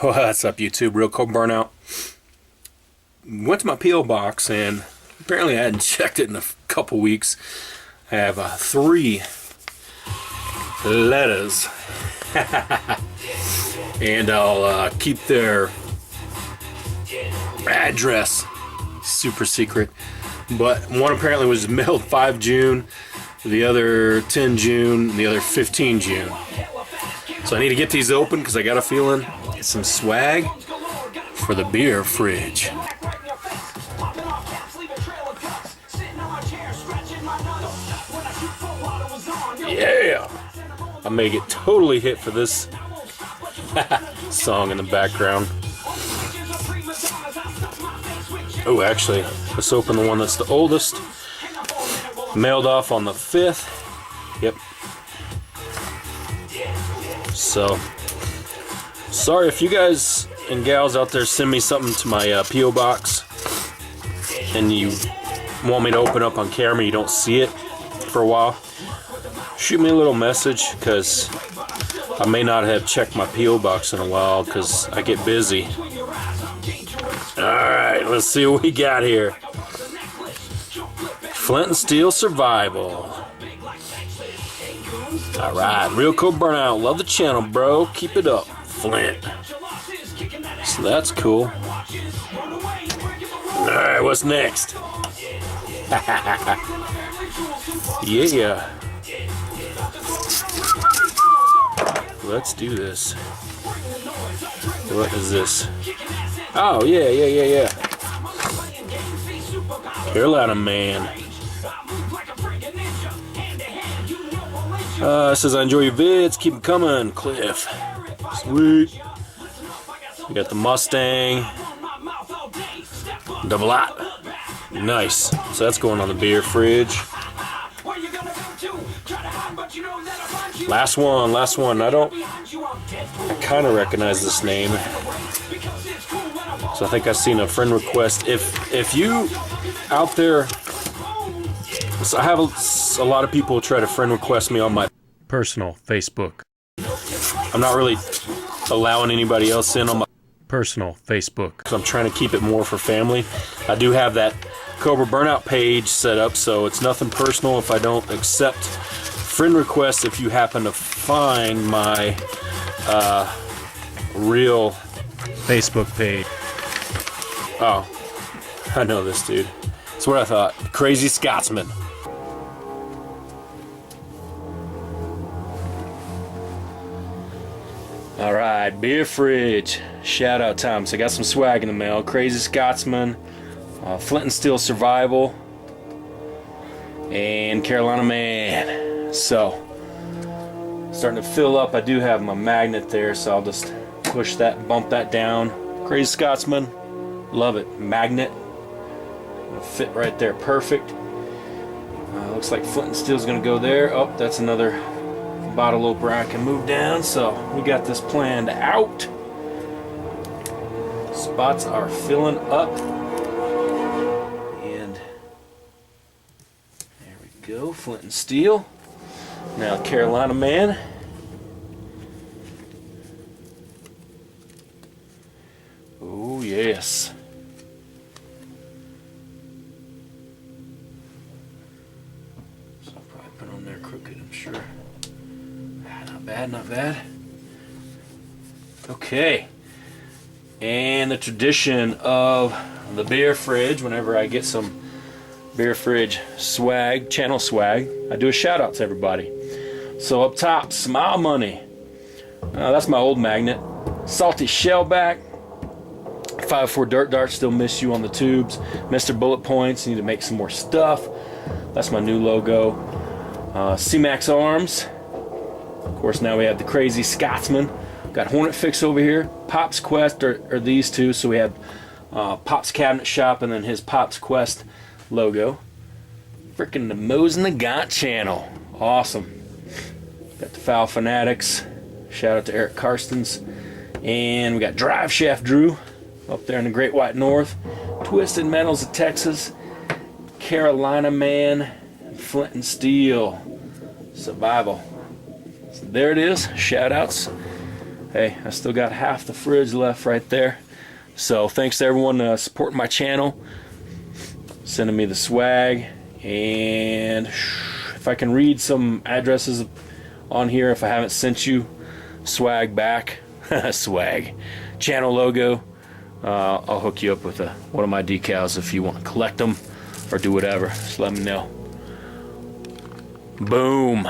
What's up, YouTube? TheRealCobraBurnout. Went to my P.O. box and apparently I hadn't checked it in a couple weeks. I have 3 letters and I'll keep their address super secret, but one apparently was mailed 5 June, the other 10 June, and the other 15 June. So I need to get these open because I got a feeling it's some swag for the beer fridge. Yeah! I may get totally hit for this song in the background. Oh, actually, let's open the one that's the oldest. Mailed off on the 5th. Yep. So, sorry if you guys and gals out there send me something to my P.O. box and you want me to open up on camera, you don't see it for a while, shoot me a little message, because I may not have checked my P.O. box in a while because I get busy. Alright, let's see what we got here. Flint and Steel Survival. Alright, TheRealCobraBurnout. Love the channel, bro. Keep it up. Flint. So that's cool. Alright, what's next? Yeah. Let's do this. What is this? Oh, yeah. Carolina Man. Says I enjoy your vids, keep them coming, Cliff. Sweet. We got the Mustang. Double lot. Nice. So that's going on the beer fridge. Last one. I kind of recognize this name. So I think I've seen a friend request. If you out there, so I have a lot of people try to friend request me on my personal Facebook. I'm not really allowing anybody else in on my personal Facebook because I'm trying to keep it more for family. I do have that Cobra Burnout page set up, so it's nothing personal if I don't accept friend requests. If you happen to find my real Facebook page. Oh, I know this dude. That's what I thought. Thecrazy Scotsman. Alright, beer fridge. Shout out time. So I got some swag in the mail. Thecrazy Scotsman, Flint and Steel Survival, and Carolina Man. So, starting to fill up. I do have my magnet there, so I'll just push that, bump that down. Thecrazy Scotsman. Love it. Magnet. It'll fit right there. Perfect. Looks like Flint and Steel's going to go there. Oh, that's another bottle opener I can move down. So we got this planned out. Spots are filling up. And there we go. Flint and Steel. Now Carolina Man. Oh, yes. So I'll probably put on there crooked, I'm sure. Not bad. Okay. And the tradition of the beer fridge, whenever I get some beer fridge swag, channel swag, I do a shout out to everybody. So up top, Smilemoney. That's my old magnet. saltyshellback. 504 Dirt Dart, still miss you on the tubes. MrBulletpoints, need to make some more stuff. That's my new logo. Cmax Arms. Of course, now we have the Thecrazy Scotsman. Got HrntFixr over here. Pop's Quest are these two. So we have Pop's Cabinet Shop and then his Pop's Quest logo. Freaking the Mosin Nagant channel. Awesome. Got the Fowl Fanatics. Shout out to Eric Karstens. And we got DriveShaft Drew up there in the Great White North. TwistedMetals of Texas. Carolina Man. And Flint and Steel Survival. So there it is. Shout outs. hey, I still got half the fridge left right there. So thanks to everyone supporting my channel, sending me the swag. And if I can read some addresses on here, if I haven't sent you swag back, swag, channel logo, I'll hook you up with one of my decals if you want to collect them or do whatever. Just let me know. Boom.